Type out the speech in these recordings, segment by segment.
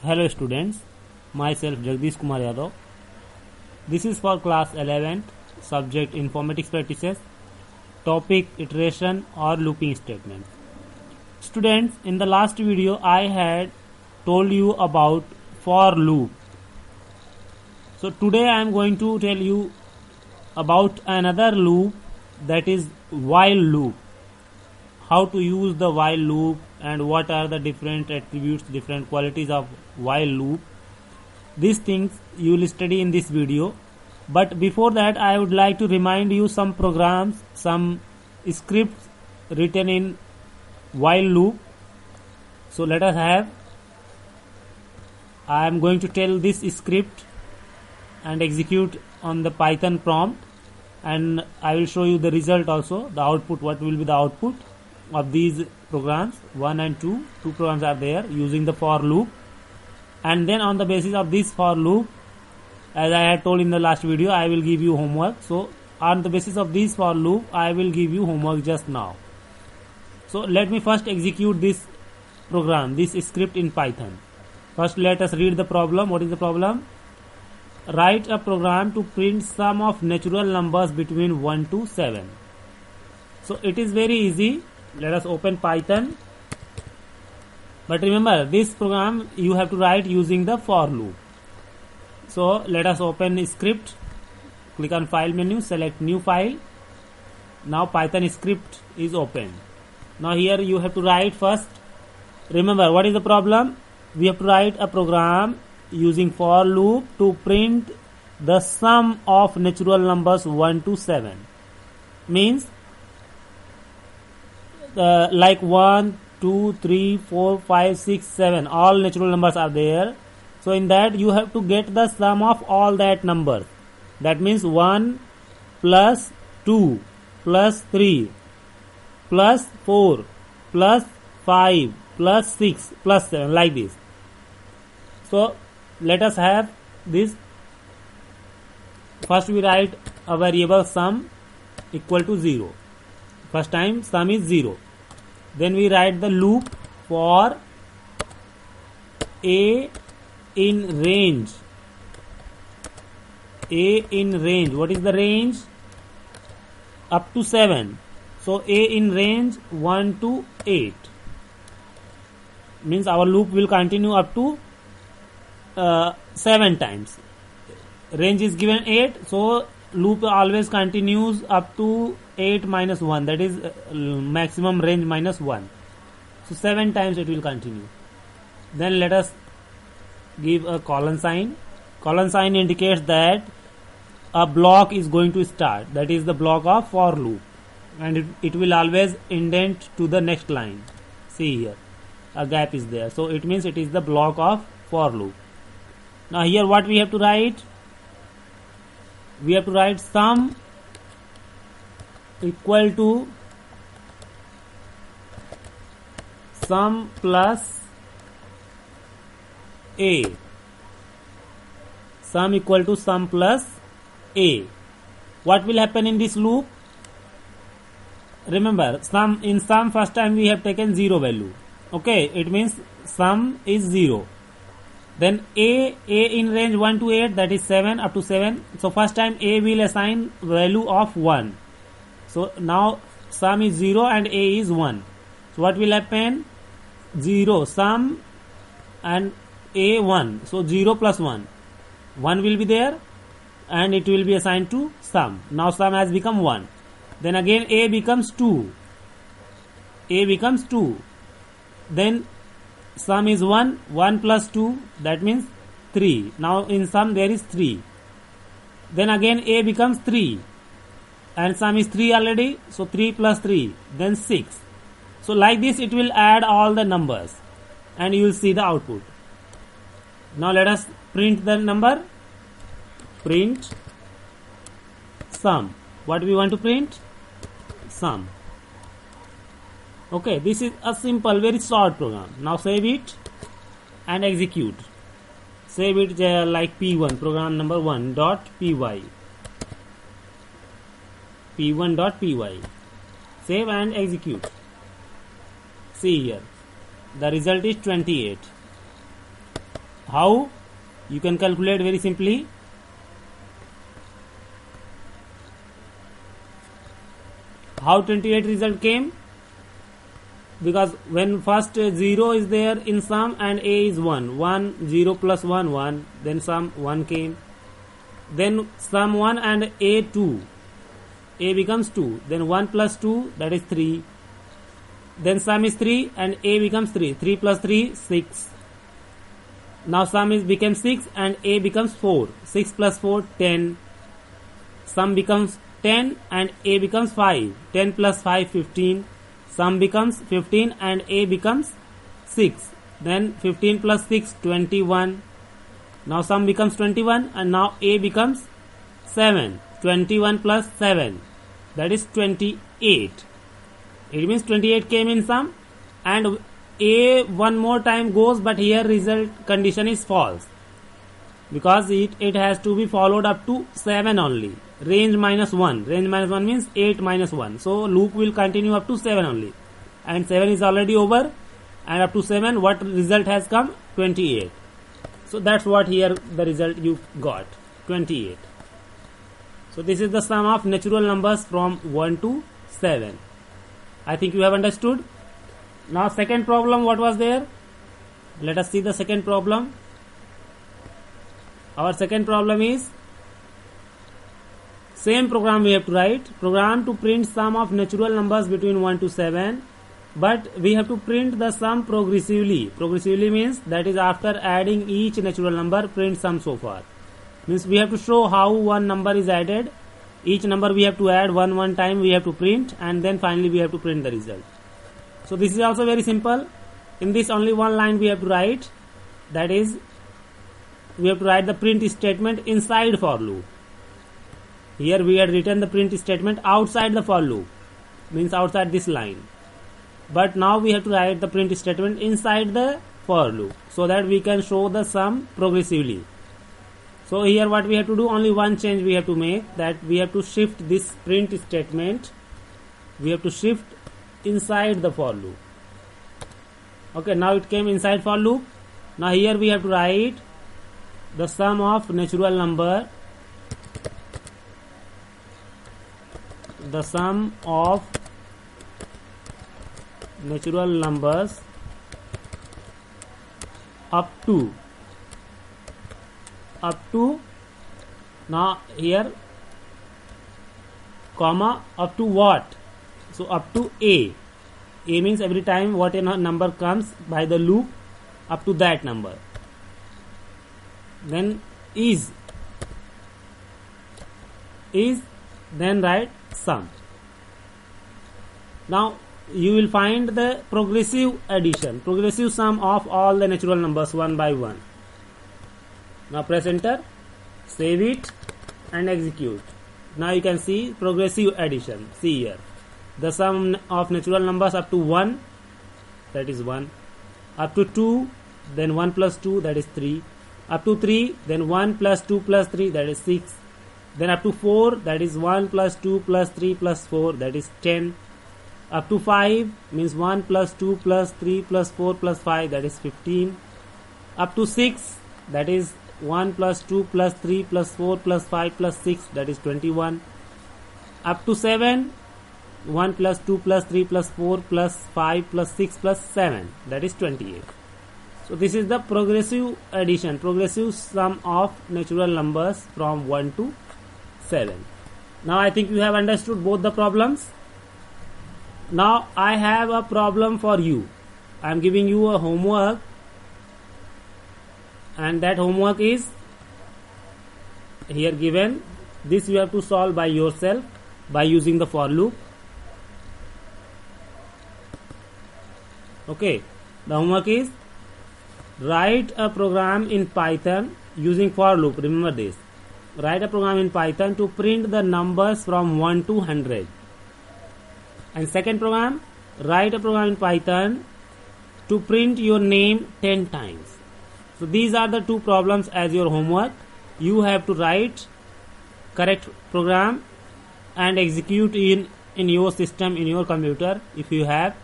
Hello students, myself Jagdish Kumar Yadav. This is for class 11th, subject informatics practices, topic iteration or looping statements. Students, in the last video I had told you about for loop. So today I am going to tell you about another loop, that is while loop. How to use the while loop and what are the different attributes, different qualities of while loop. These things you will study in this video. But before that, I would like to remind you some programs, some scripts written in while loop. So let us have. I am going to tell this script and execute on the Python prompt, and I will show you the result also, the output, what will be the output of these programs 1 and 2 programs are there using the for loop. And then on the basis of this for loop, as I had told in the last video, I will give you homework. So on the basis of this for loop, I will give you homework just now. So let me first execute this program, this script in Python. First let us read the problem. What is the problem? Write a program to print sum of natural numbers between 1 to 7. So it is very easy. Let us open Python. But remember, this program you have to write using the for loop. So let us open script. Click on file menu, select new file. Now Python script is open. Now here you have to write first. Remember, what is the problem? We have to write a program using for loop to print the sum of natural numbers 1 to 7. Means like 1, 2, 3, 4, 5, 6, 7, all natural numbers are there. So in that you have to get the sum of all that numbers. That means 1 plus 2 plus 3 plus 4 plus 5 plus 6 plus 7, like this. So let us have this. First we write a variable sum equal to 0. First time sum is 0. Then we write the loop for a in range. A in range. What is the range? Up to 7. So a in range 1 to 8. Means our loop will continue up to 7 times. Range is given 8. So loop always continues up to 8 minus 1, that is maximum range minus 1. So 7 times it will continue. Then let us give a colon sign. Colon sign indicates that a block is going to start, that is the block of for loop, and it will always indent to the next line. See here, a gap is there, so it means it is the block of for loop. Now here what we have to write? We have to write sum equal to sum plus a. Sum equal to sum plus a. What will happen in this loop? Remember, in sum first time we have taken 0 value. Okay, it means sum is 0. Then a in range 1 to 8, that is 7, up to 7. So first time a will assign value of 1. So now sum is 0 and a is 1. So what will happen? 0 sum and a 1. So 0 plus 1. 1 will be there and it will be assigned to sum. Now sum has become 1. Then again a becomes 2. A becomes 2. Then sum is 1, 1 plus 2, that means 3. Now in sum there is 3. Then again a becomes 3. And sum is 3 already, so 3 plus 3, then 6. So like this it will add all the numbers and you will see the output. Now let us print the number. Print sum. What we want to print? Sum. Okay, this is a simple, very short program. Now save it and execute. Save it like P1, program number 1.py. P1.py. Save and execute. See here, the result is 28. How? You can calculate very simply. How 28 result came? Because when first 0 is there in sum and a is 1, 0 plus 1, 1, then sum 1 came. Then sum 1 and a 2, a becomes 2, then 1 plus 2, that is 3. Then sum is 3 and a becomes 3, 3 plus 3, 6. Now sum becomes 6 and a becomes 4, 6 plus 4, 10. Sum becomes 10 and a becomes 5, 10 plus 5, 15. Sum becomes 15 and a becomes 6. Then 15 plus 6, 21. Now sum becomes 21 and now a becomes 7. 21 plus 7, that is 28. It means 28 came in sum, and a one more time goes, but here result condition is false, because it has to be followed up to 7 only. Range minus 1. Range minus 1 means 8 minus 1. So loop will continue up to 7 only. And 7 is already over. And up to 7, what result has come? 28. So that's what here the result you got. 28. So this is the sum of natural numbers from 1 to 7. I think you have understood. Now second problem, what was there? Let us see the second problem. Our second problem is same program we have to write. Program to print sum of natural numbers between 1 to 7. But we have to print the sum progressively. Progressively means that is after adding each natural number, print sum so far. Means we have to show how one number is added. Each number we have to add one time, we have to print, and then finally we have to print the result. So this is also very simple. In this only one line we have to write. That is, we have to write the print statement inside for loop. Here we had written the print statement outside the for loop, means outside this line. But now we have to write the print statement inside the for loop, so that we can show the sum progressively. So here what we have to do, only one change we have to make, that we have to shift this print statement, we have to shift inside the for loop. Okay, now it came inside for loop. Now here we have to write the sum of natural number, the sum of natural numbers up to now here comma up to what? So up to a means every time what a number comes by the loop, up to that number. Then is then write sum. Now you will find the progressive addition, progressive sum of all the natural numbers one by one. Now press enter, save it and execute. Now you can see progressive addition. See here, the sum of natural numbers up to 1, that is 1, up to 2, then 1 plus 2, that is 3, up to 3, then 1 plus 2 plus 3, that is 6, then up to 4, that is 1 plus 2 plus 3 plus 4, that is 10, up to 5 means 1 plus 2 plus 3 plus 4 plus 5, that is 15, up to 6, that is 1 plus 2 plus 3 plus 4 plus 5 plus 6, that is 21, up to 7, 1 plus 2 plus 3 plus 4 plus 5 plus 6 plus 7, that is 28. So this is the progressive addition, progressive sum of natural numbers from 1 to 7. Now I think you have understood both the problems. Now I have a problem for you. I am giving you a homework, and that homework is here given. This you have to solve by yourself by using the for loop. Okay, the homework is write a program in Python using for loop. Remember this, write a program in Python to print the numbers from 1 to 100. And second program, write a program in Python to print your name 10 times. So these are the two problems as your homework. You have to write correct program and execute in your system, in your computer if you have,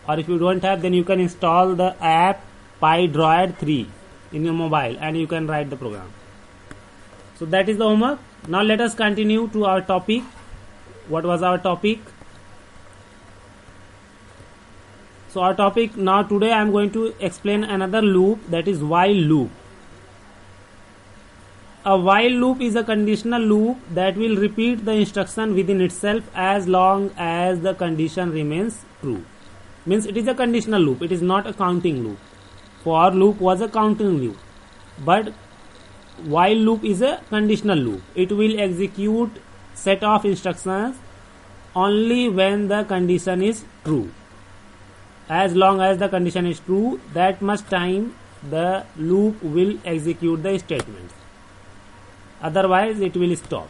or if you don't have, then you can install the app PyDroid 3. in your mobile, and you can write the program. So that is the homework. Now let us continue to our topic. What was our topic? So our topic now today I am going to explain another loop, that is while loop. A while loop is a conditional loop that will repeat the instruction within itself as long as the condition remains true. Means it is a conditional loop, it is not a counting loop. For loop was a counting loop, but while loop is a conditional loop. It will execute set of instructions only when the condition is true. As long as the condition is true, that much time the loop will execute the statements. Otherwise it will stop.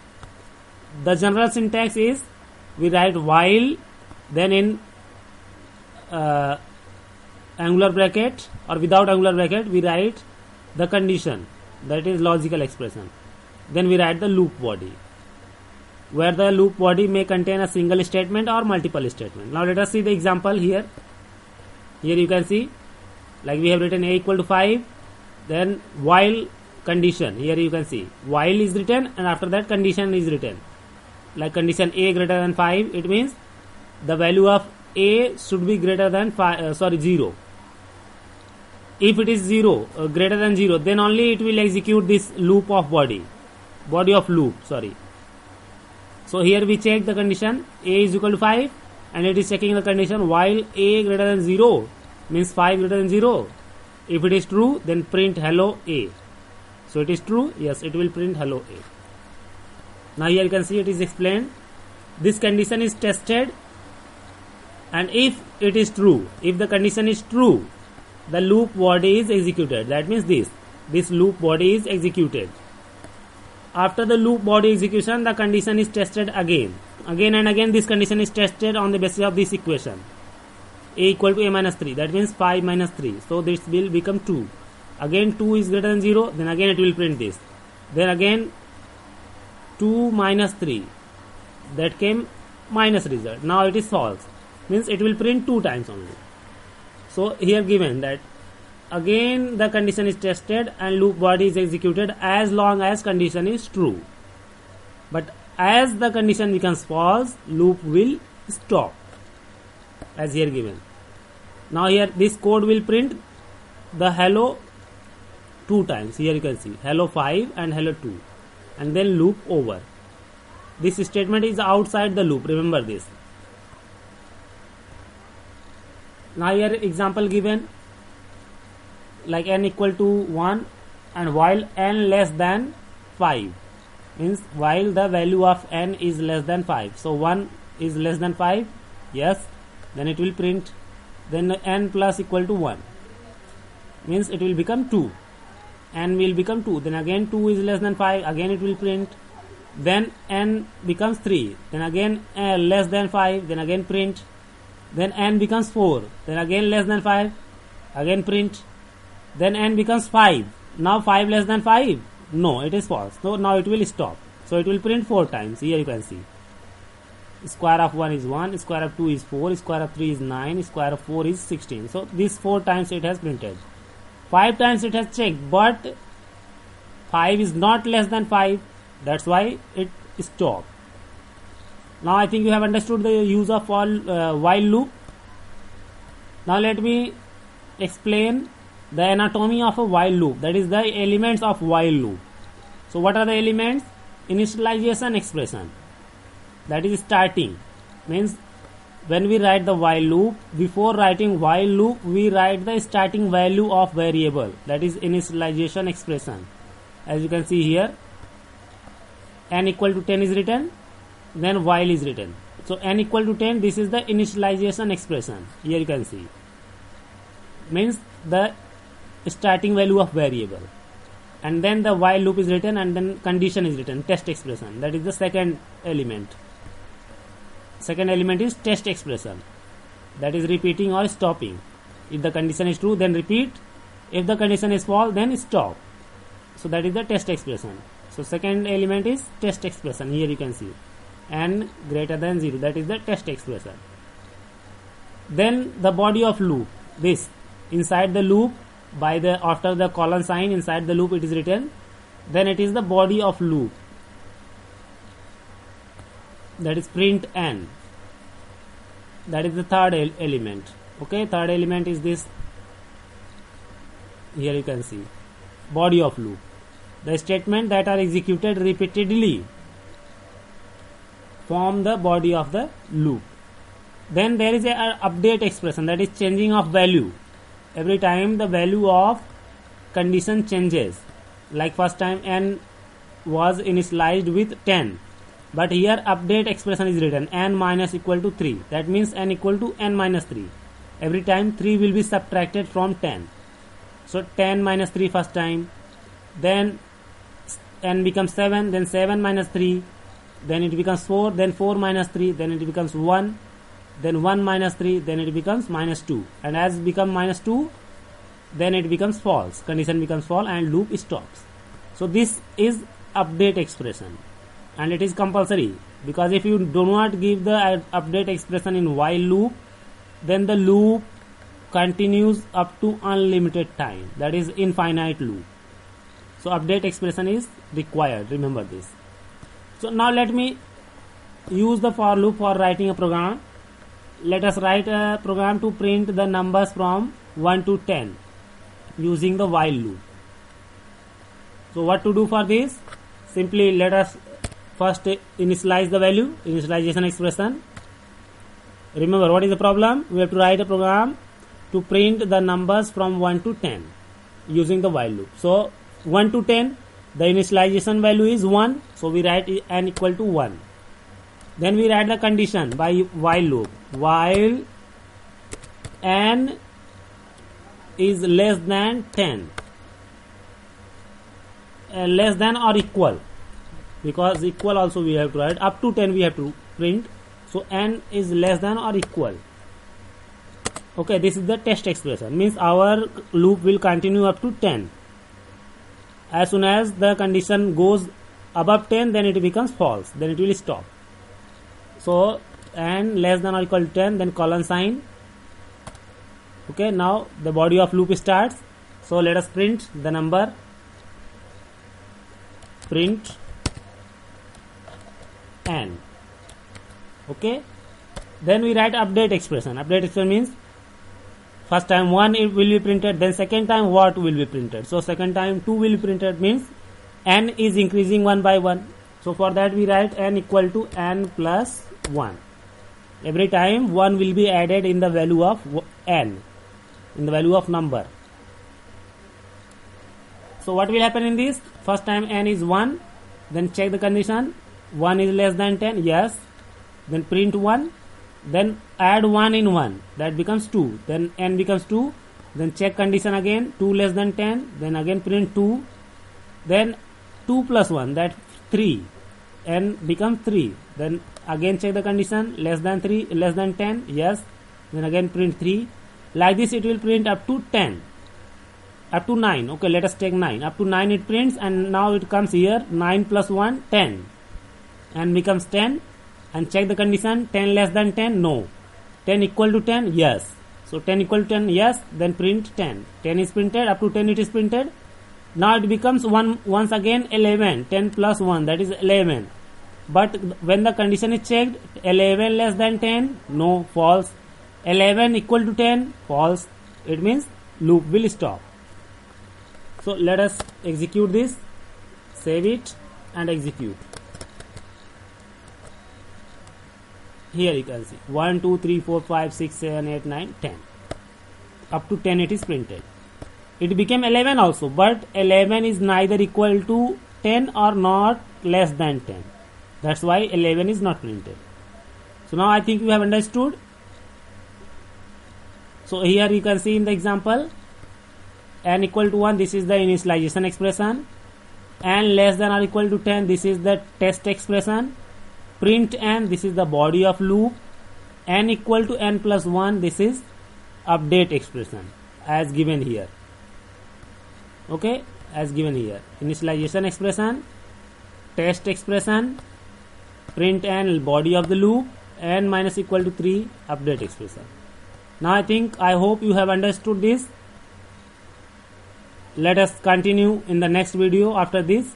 The general syntax is, we write while, then in angular bracket or without angular bracket we write the condition, that is logical expression. Then we write the loop body, where the loop body may contain a single statement or multiple statements. Now let us see the example here. Here you can see, like we have written a equal to 5, then while condition. Here you can see while is written, and after that condition is written. Like condition a greater than 5, it means the value of a should be greater than 0. If it is 0, greater than 0, then only it will execute this loop of body of loop, sorry. So here we check the condition a is equal to 5, and it is checking the condition while a greater than 0, means 5 greater than 0. If it is true, then print hello a. So it is true, yes, it will print hello a. Now here you can see it is explained. This condition is tested, and if it is true, if the condition is true, the loop body is executed. That means this loop body is executed. After the loop body execution, the condition is tested again and again. This condition is tested on the basis of this equation, a equal to a minus 3, that means 5 minus 3, so this will become 2. Again 2 is greater than 0, then again it will print this. Then again 2 minus 3, that came minus result. Now it is false, means it will print 2 times only. So here given that again the condition is tested and loop body is executed as long as condition is true. But as the condition becomes false, loop will stop, as here given. Now here this code will print the hello 2 times. Here you can see hello 5 and hello 2, and then loop over. This statement is outside the loop, remember this. Now here example given, like n equal to 1, and while n less than 5, means while the value of n is less than 5. So 1 is less than 5, yes, then it will print. Then n plus equal to 1, means it will become 2. N will become 2, then again 2 is less than 5, again it will print. Then n becomes 3, then again less than 5, then again print. Then n becomes 4, then again less than 5, again print. Then n becomes 5, now 5 less than 5, no, it is false, so now it will stop. So it will print 4 times. Here you can see square of 1 is 1, square of 2 is 4, square of 3 is 9, square of 4 is 16. So this 4 times it has printed. 5 times it has checked, but 5 is not less than 5, that's why it stopped. Now I think you have understood the use of while loop. Now let me explain the anatomy of a while loop, that is the elements of while loop. So what are the elements? Initialization expression, that is starting, means when we write the while loop, before writing while loop we write the starting value of variable, that is initialization expression. As you can see here, n equal to 10 is written, then while is written. So n equal to 10, this is the initialization expression. Here you can see, means the starting value of variable, and then the while loop is written, and then condition is written, test expression, that is the second element. Second element is test expression, that is repeating or stopping. If the condition is true, then repeat. If the condition is false, then stop. So that is the test expression. So second element is test expression. Here you can see n greater than 0, that is the test expression. Then the body of loop, this inside the loop by the after the colon sign inside the loop it is written, then it is the body of loop, that is print n. That is the third element. Okay, third element is this. Here you can see body of loop, the statement that are executed repeatedly form the body of the loop. Then there is a update expression, that is changing of value. Every time the value of condition changes, like first time n was initialized with 10, but here update expression is written n minus equal to 3. That means n equal to n minus 3. Every time 3 will be subtracted from 10. So 10 minus 3 first time, then n becomes 7, then 7 minus 3, then it becomes 4, then 4 minus 3, then it becomes 1, then 1 minus 3, then it becomes minus 2, and as become minus 2, then it becomes false, condition becomes false and loop stops. So this is update expression, and it is compulsory, because if you do not give the update expression in while loop, then the loop continues up to unlimited time, that is infinite loop. So update expression is required, remember this. So now let me use the for loop for writing a program. Let us write a program to print the numbers from 1 to 10 using the while loop. So what to do for this? Simply let us first initialize the value, initialization expression. Remember what is the problem? We have to write a program to print the numbers from 1 to 10 using the while loop. So 1 to 10, the initialization value is 1, so we write n equal to 1. Then we write the condition by while loop, while n is less than 10, less than or equal, because equal also we have to write, up to 10 we have to print. So n is less than or equal. Okay, this is the test expression, means our loop will continue up to 10. As soon as the condition goes above 10, then it becomes false, then it will stop. So n less than or equal to 10, then colon sign. Okay, now the body of loop starts. So let us print the number, print n. Okay, then we write update expression. Update expression means first time 1 it will be printed, then second time what will be printed. So second time 2 will be printed, means n is increasing 1 by 1. So for that we write n equal to n plus 1. Every time 1 will be added in the value of n, in the value of number. So what will happen in this? First time n is 1, then check the condition, 1 is less than 10, yes, then print 1, then add 1 in 1, that becomes 2, then n becomes 2, then check condition again, 2 less than 10, then again print 2, then 2 plus 1, that 3, n becomes 3, then again check the condition, less than 3, less than 10, yes, then again print 3. Like this it will print up to 10, up to 9. Okay, let us take 9, up to 9 it prints, and now it comes here, 9 plus 1, 10, and becomes 10, and check the condition, 10 less than 10, no, 10 equal to 10, yes. So 10 equal to 10, yes, then print 10, 10 is printed, up to 10 it is printed. Now it becomes once again 11, 10 plus 1, that is 11. But when the condition is checked, 11 less than 10, no, false, 11 equal to 10, false, it means loop will stop. So let us execute this, save it and execute. Here you can see 1, 2, 3, 4, 5, 6, 7, 8, 9, 10. Up to 10 it is printed. It became 11 also, but 11 is neither equal to 10 or not less than 10. That's why 11 is not printed. So now I think you have understood. So here you can see in the example, n equal to 1, this is the initialization expression, n less than or equal to 10, this is the test expression, print n, this is the body of loop, n equal to n plus 1, this is update expression as given here. Okay, as given here, initialization expression, test expression, print n, body of the loop, n minus equal to 3, update expression. Now I hope you have understood this. let us continue in the next video after this.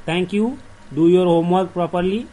Thank you. Do your homework properly.